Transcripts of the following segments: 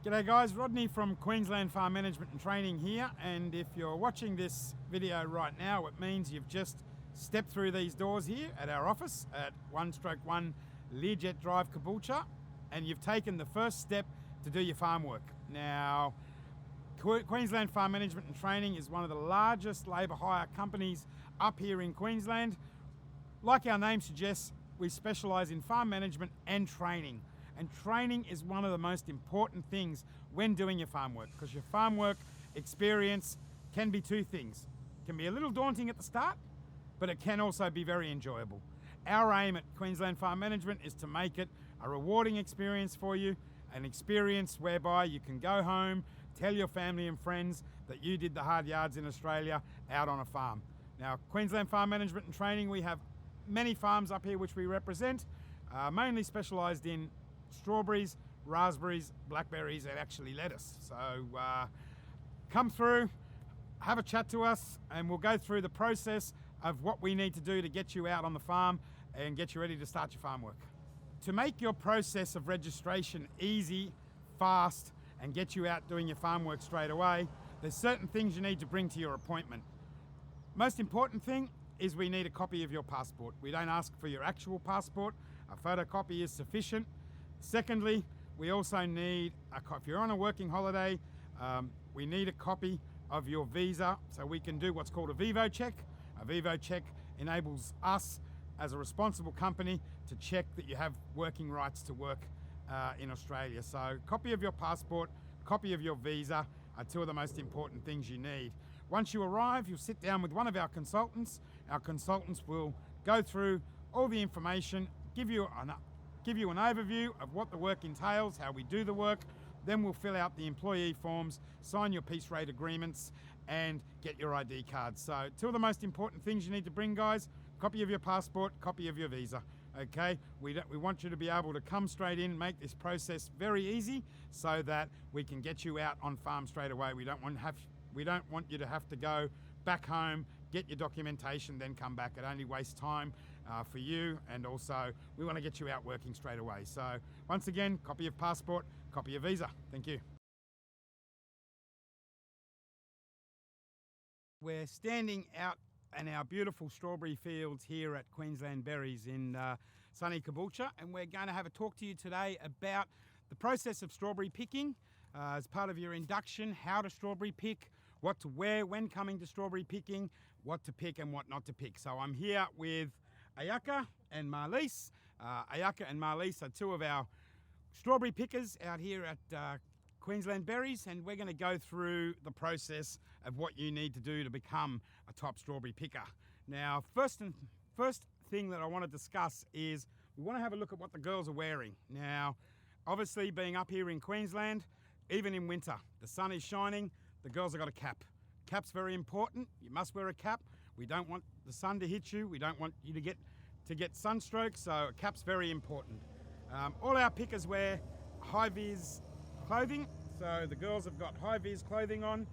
G'day guys, Rodney from Queensland Farm Management and Training here, and if you're watching this video right now, it means you've just stepped through these doors here at our office at 1/1 Learjet Drive, Caboolture, and you've taken the first step to do your farm work. Now, Queensland Farm Management and Training is one of the largest labour hire companies up here in Queensland. Like our name suggests, we specialise in farm management and training. And training is one of the most important things when doing your farm work, because your farm work experience can be two things. It can be a little daunting at the start, but it can also be very enjoyable. Our aim at Queensland Farm Management is to make it a rewarding experience for you, an experience whereby you can go home, tell your family and friends that you did the hard yards in Australia out on a farm. Now, Queensland Farm Management and Training, we have many farms up here which we represent, mainly specialised in strawberries, raspberries, blackberries, and actually lettuce. So come through, have a chat to us, and we'll go through the process of what we need to do to get you out on the farm and get you ready to start your farm work. To make your process of registration easy, fast, and get you out doing your farm work straight away, there's certain things you need to bring to your appointment. Most important thing is we need a copy of your passport. We don't ask for your actual passport. A photocopy is sufficient. Secondly, we also need if you're on a working holiday, we need a copy of your visa so we can do what's called a Vivo check. A Vivo check enables us as a responsible company to check that you have working rights to work in Australia. So copy of your passport, copy of your visa are two of the most important things you need. Once you arrive, you'll sit down with one of our consultants. Our consultants will go through all the information, give you an overview of what the work entails, how we do the work. Then we'll fill out the employee forms, sign your piece rate agreements, and get your ID cards. So two of the most important things you need to bring, guys: copy of your passport, copy of your visa. Okay, we want you to be able to come straight in, make this process very easy so that we can get you out on farm straight away. We don't want you to have to go back home, get your documentation, then come back. It only wastes time for you, and also we want to get you out working straight away. So once again, copy of passport, copy of visa. Thank you. We're standing out in our beautiful strawberry fields here at Queensland Berries in sunny Caboolture, and we're going to have a talk to you today about the process of strawberry picking as part of your induction, how to strawberry pick, what to wear when coming to strawberry picking, what to pick and what not to pick. So I'm here with Ayaka and Marlies. Ayaka and Marlies are two of our strawberry pickers out here at Queensland Berries, and we're going to go through the process of what you need to do to become a top strawberry picker. Now, first thing that I want to discuss is we want to have a look at what the girls are wearing. Now, obviously being up here in Queensland, even in winter, the sun is shining, the girls have got a cap. Cap's very important. You must wear a cap. We don't want the sun to hit you. We don't want you to get sunstroke, so a cap's very important. All our pickers wear high-vis clothing, so the girls have got high-vis clothing on.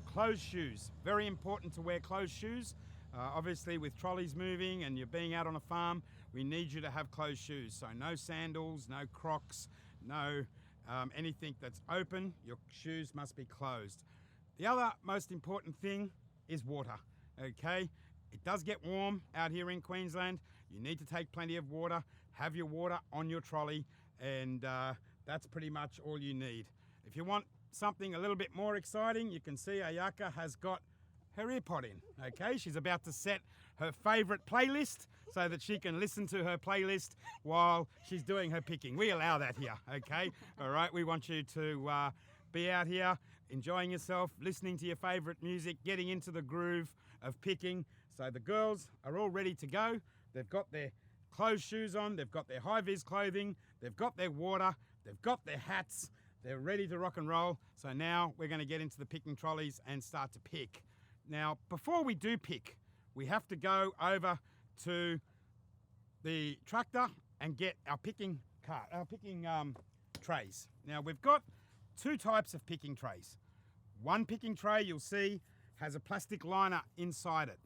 Closed shoes, very important to wear closed shoes. Obviously with trolleys moving and you're being out on a farm, we need you to have closed shoes. So no sandals, no Crocs, no anything that's open. Your shoes must be closed. The other most important thing is water, okay? It does get warm out here in Queensland. You need to take plenty of water, have your water on your trolley, and that's pretty much all you need. If you want something a little bit more exciting, you can see Ayaka has got her earpod in, okay? She's about to set her favourite playlist so that she can listen to her playlist while she's doing her picking. We allow that here, okay? All right, we want you to be out here enjoying yourself, listening to your favourite music, getting into the groove of picking. So the girls are all ready to go. They've got their closed shoes on, they've got their high-vis clothing, they've got their water, they've got their hats, they're ready to rock and roll. So now we're going to get into the picking trolleys and start to pick. Now, before we do pick, we have to go over to the tractor and get our picking trays. Now, we've got two types of picking trays. One picking tray, you'll see, has a plastic liner inside it.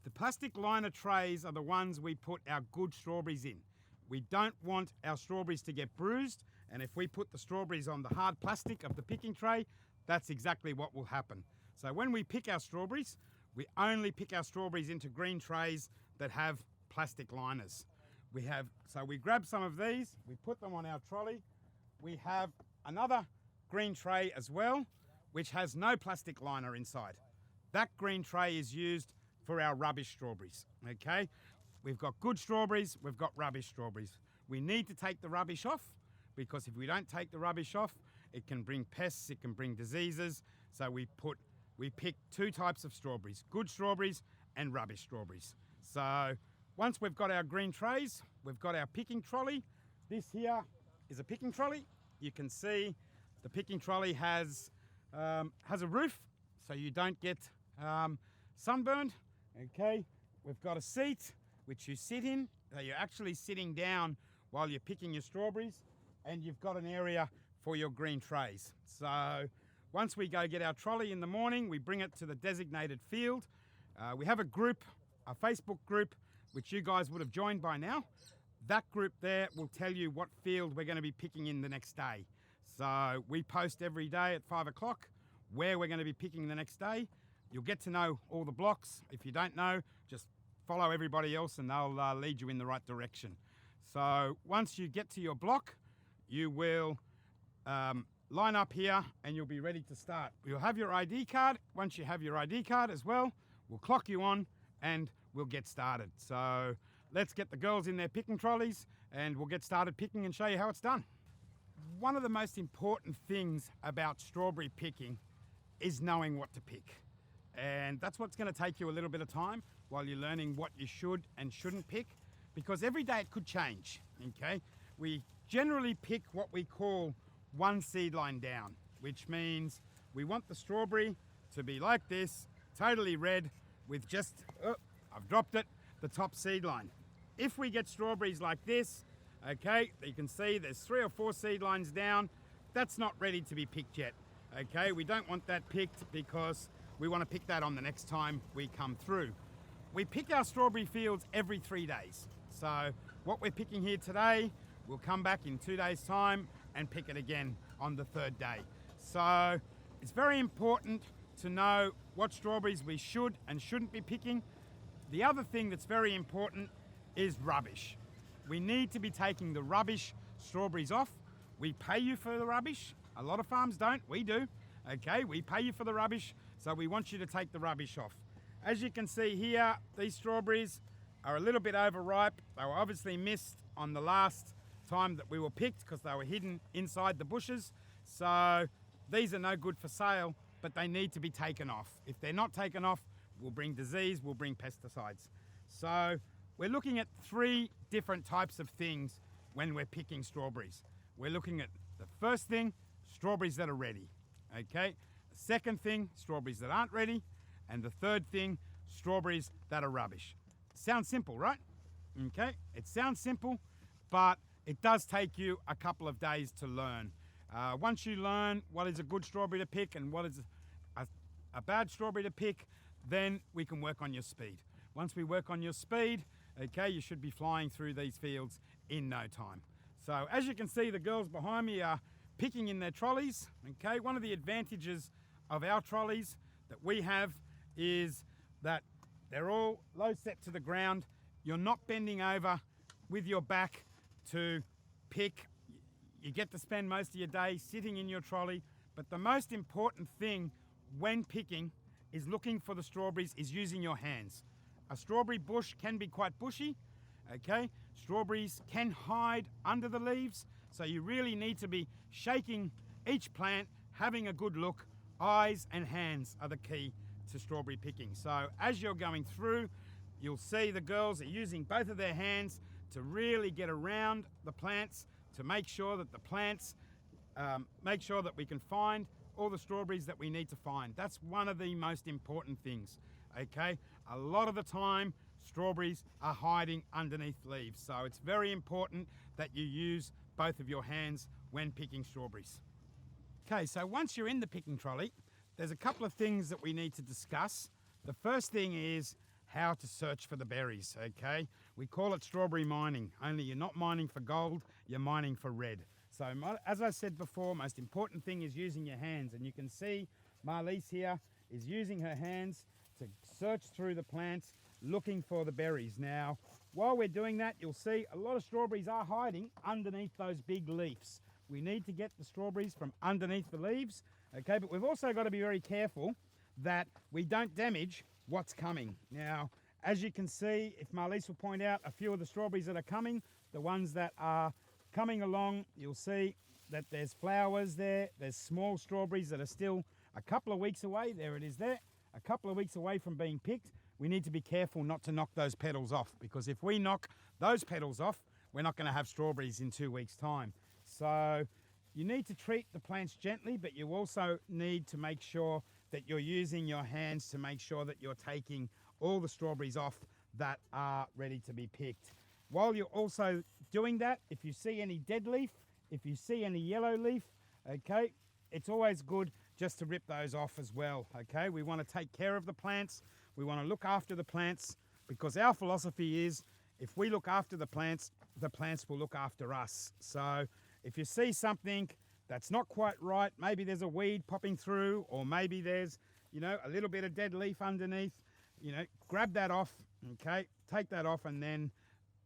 The plastic liner trays are the ones we put our good strawberries in. We don't want our strawberries to get bruised, And if we put the strawberries on the hard plastic of the picking tray, that's exactly what will happen. So when we pick our strawberries, we only pick our strawberries into green trays that have plastic liners. So we grab some of these, we put them on our trolley. We have another green tray as well, which has no plastic liner inside. That green tray is used for our rubbish strawberries, okay? We've got good strawberries, we've got rubbish strawberries. We need to take the rubbish off, because if we don't take the rubbish off, it can bring pests, it can bring diseases. So we pick two types of strawberries, good strawberries and rubbish strawberries. So once we've got our green trays, we've got our picking trolley. This here is a picking trolley. You can see the picking trolley has a roof, so you don't get sunburned, okay? We've got a seat which you sit in, so you're actually sitting down while you're picking your strawberries, and you've got an area for your green trays. So once we go get our trolley in the morning, we bring it to the designated field. We have a group, a Facebook group, which you guys would have joined by now. That group there will tell you what field we're going to be picking in the next day. So we post every day at 5 o'clock where we're going to be picking the next day. You'll get to know all the blocks. If you don't know, just follow everybody else and they'll lead you in the right direction. So once you get to your block, you will line up here and you'll be ready to start. You'll have your ID card. Once you have your ID card as well, we'll clock you on and we'll get started. So let's get the girls in their picking trolleys and we'll get started picking and show you how it's done. One of the most important things about strawberry picking is knowing what to pick. And that's what's going to take you a little bit of time while you're learning what you should and shouldn't pick, because every day it could change, okay? We generally pick what we call one seed line down, which means we want the strawberry to be like this, totally red, with just, oh, I've dropped it, the top seed line. If we get strawberries like this, okay, you can see there's 3 or 4 seed lines down, that's not ready to be picked yet, okay? We don't want that picked because we want to pick that on the next time we come through. We pick our strawberry fields every 3 days. So what we're picking here today, we'll come back in 2 days' time and pick it again on the 3rd day. So it's very important to know what strawberries we should and shouldn't be picking. The other thing that's very important is rubbish. We need to be taking the rubbish strawberries off. We pay you for the rubbish. A lot of farms don't, we do. Okay, we pay you for the rubbish, so we want you to take the rubbish off. As you can see here, these strawberries are a little bit overripe. They were obviously missed on the last time that we were picked because they were hidden inside the bushes. So these are no good for sale, but they need to be taken off. If they're not taken off, we'll bring disease, we'll bring pesticides. So we're looking at 3 different types of things when we're picking strawberries. We're looking at the first thing, strawberries that are ready, okay? The second thing, strawberries that aren't ready. And the third thing, strawberries that are rubbish. Sounds simple, right? Okay, it sounds simple, but it does take you a couple of days to learn. Once you learn what is a good strawberry to pick and what is a bad strawberry to pick, then we can work on your speed. Once we work on your speed, okay, you should be flying through these fields in no time. So as you can see, the girls behind me are picking in their trolleys, okay? One of the advantages of our trolleys that we have is that they're all low set to the ground. You're not bending over with your back to pick. You get to spend most of your day sitting in your trolley. But the most important thing when picking is looking for the strawberries is using your hands. A strawberry bush can be quite bushy, okay? Strawberries can hide under the leaves, so you really need to be shaking each plant, having a good look. Eyes and hands are the key to strawberry picking. So as you're going through, you'll see the girls are using both of their hands to really get around the plants, to make sure that the plants, make sure that we can find all the strawberries that we need to find. That's one of the most important things, okay? A lot of the time, strawberries are hiding underneath leaves. So it's very important that you use both of your hands when picking strawberries. Okay, so once you're in the picking trolley, there's a couple of things that we need to discuss. The first thing is how to search for the berries, okay? We call it strawberry mining, only you're not mining for gold, you're mining for red. So as I said before, most important thing is using your hands. And you can see Marlies here is using her hands to search through the plants, looking for the berries. Now, while we're doing that, you'll see a lot of strawberries are hiding underneath those big leaves. We need to get the strawberries from underneath the leaves, okay? But we've also got to be very careful that we don't damage what's coming. Now, as you can see, if Marlies will point out a few of the strawberries that are coming, the ones that are coming along, you'll see that there's flowers there. There's small strawberries that are still a couple of weeks away. There it is there, a couple of weeks away from being picked. We need to be careful not to knock those petals off, because if we knock those petals off, we're not going to have strawberries in 2 weeks' time. So you need to treat the plants gently, but you also need to make sure that you're using your hands to make sure that you're taking all the strawberries off that are ready to be picked. While you're also doing that, if you see any dead leaf, if you see any yellow leaf, okay, it's always good just to rip those off as well, okay? We want to take care of the plants. We want to look after the plants, because our philosophy is if we look after the plants will look after us. So if you see something that's not quite right, maybe there's a weed popping through, or maybe there's, a little bit of dead leaf underneath, grab that off, okay? Take that off, and then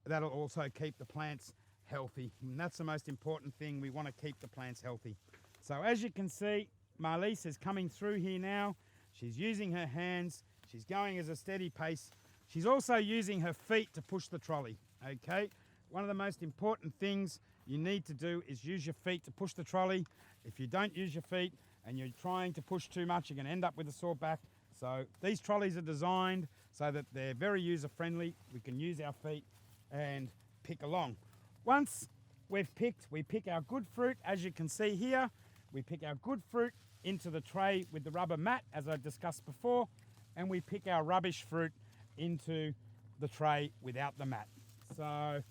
that'll also keep the plants healthy. And that's the most important thing. We want to keep the plants healthy. So as you can see, Marlies is coming through here now. She's using her hands. She's going at a steady pace. She's also using her feet to push the trolley, okay? One of the most important things you need to do is use your feet to push the trolley. If you don't use your feet and you're trying to push too much, you're going to end up with a sore back. So these trolleys are designed so that they're very user-friendly. We can use our feet and pick along. Once we've picked, we pick our good fruit. As you can see here, we pick our good fruit into the tray with the rubber mat, as I discussed before, and we pick our rubbish fruit into the tray without the mat. So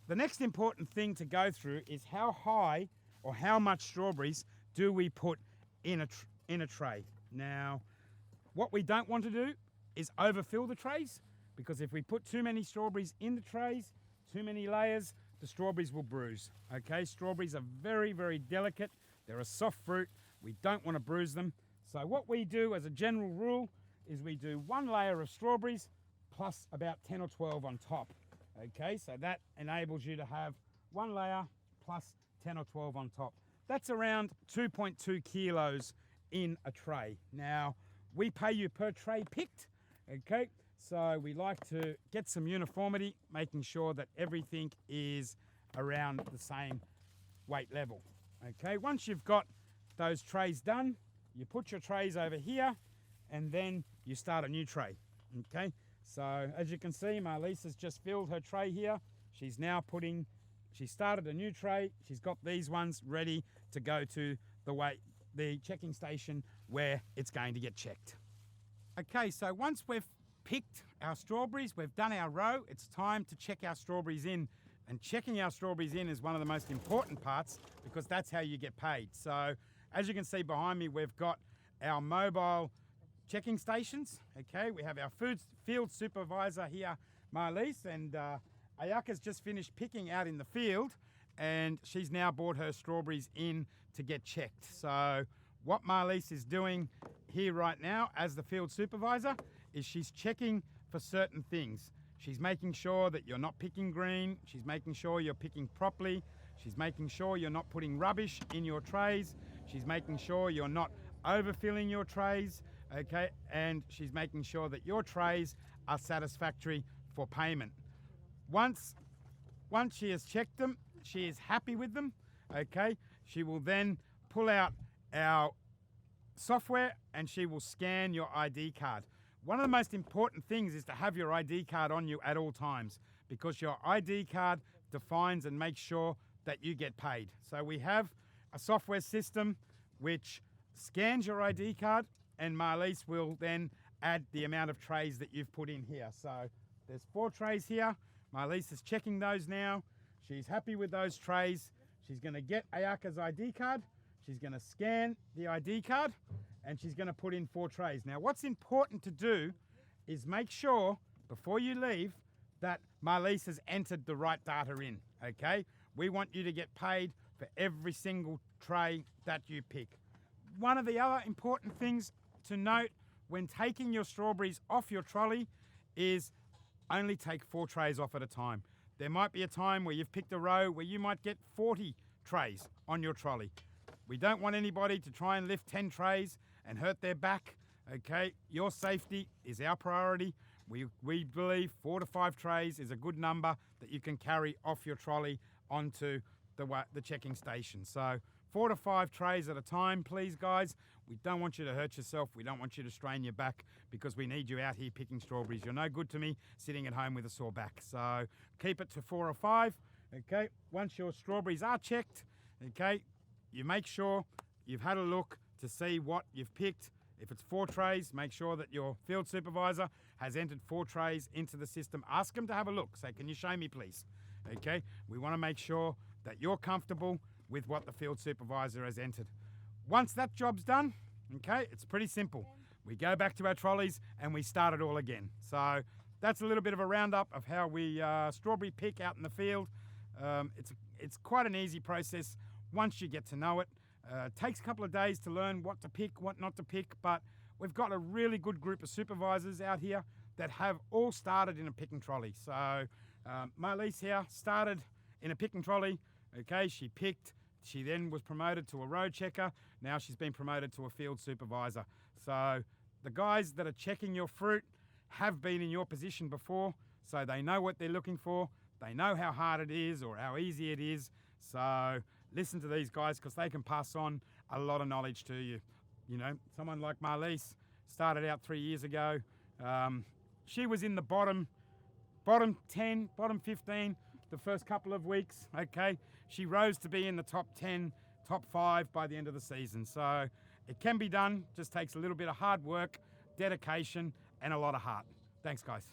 the next important thing to go through is how high or how much strawberries do we put in a tray. Now, what we don't want to do is overfill the trays, because if we put too many strawberries in the trays, too many layers, the strawberries will bruise, okay? Strawberries are very, very delicate. They're a soft fruit. We don't want to bruise them. So what we do as a general rule is we do one layer of strawberries plus about 10 or 12 on top, okay? So that enables you to have one layer plus 10 or 12 on top. That's around 2.2 kilos in a tray. Now, we pay you per tray picked, okay? So we like to get some uniformity, making sure that everything is around the same weight level, okay? Once you've got those trays done, you put your trays over here, and then you start a new tray, okay? So as you can see, Marlies has just filled her tray here. She's now she started a new tray. She's got these ones ready to go to the checking station where it's going to get checked. Okay, so once we've picked our strawberries, we've done our row, it's time to check our strawberries in. And checking our strawberries in is one of the most important parts, because that's how you get paid. So as you can see behind me, we've got our mobile checking stations, okay? We have our field supervisor here, Marlies, and Ayaka's just finished picking out in the field, and she's now brought her strawberries in to get checked. So what Marlies is doing here right now as the field supervisor is she's checking for certain things. She's making sure that you're not picking green. She's making sure you're picking properly. She's making sure you're not putting rubbish in your trays. She's making sure you're not overfilling your trays, okay? And she's making sure that your trays are satisfactory for payment. Once she has checked them, she is happy with them, okay? She will then pull out our software and she will scan your ID card. One of the most important things is to have your ID card on you at all times, because your ID card defines and makes sure that you get paid. So we have a software system which scans your ID card, and Marlies will then add the amount of trays that you've put in here. So there's 4 trays here. Marlies is checking those now. She's happy with those trays. She's going to get Ayaka's ID card. She's going to scan the ID card, and she's going to put in 4 trays. Now, what's important to do is make sure before you leave that Marlies has entered the right data in, okay? We want you to get paid for every single tray that you pick. One of the other important things to note when taking your strawberries off your trolley is only take 4 trays off at a time. There might be a time where you've picked a row where you might get 40 trays on your trolley. We don't want anybody to try and lift 10 trays and hurt their back, okay? Your safety is our priority. We believe 4 to 5 trays is a good number that you can carry off your trolley onto the checking station. So 4 to 5 trays at a time, please, guys. We don't want you to hurt yourself. We don't want you to strain your back because we need you out here picking strawberries. You're no good to me sitting at home with a sore back. So keep it to 4 or 5, okay? Once your strawberries are checked, okay, you make sure you've had a look to see what you've picked. If it's 4 trays, make sure that your field supervisor has entered 4 trays into the system. Ask them to have a look. Say, can you show me, please? Okay, we want to make sure that you're comfortable with what the field supervisor has entered. Once that job's done, okay, it's pretty simple. We go back to our trolleys and we start it all again. So that's a little bit of a roundup of how we strawberry pick out in the field. It's quite an easy process once you get to know it. It takes a couple of days to learn what to pick, what not to pick, but we've got a really good group of supervisors out here that have all started in a picking trolley. So Marliese here started in a picking trolley. Okay, she picked. She then was promoted to a road checker. Now she's been promoted to a field supervisor. So the guys that are checking your fruit have been in your position before, so they know what they're looking for. They know how hard it is or how easy it is. So listen to these guys because they can pass on a lot of knowledge to you. You know, someone like Marliese started out 3 years ago. She was in the bottom 10, bottom 15 the first couple of weeks, okay? She rose to be in the top 10, top 5 by the end of the season. So it can be done, just takes a little bit of hard work, dedication, and a lot of heart. Thanks, guys.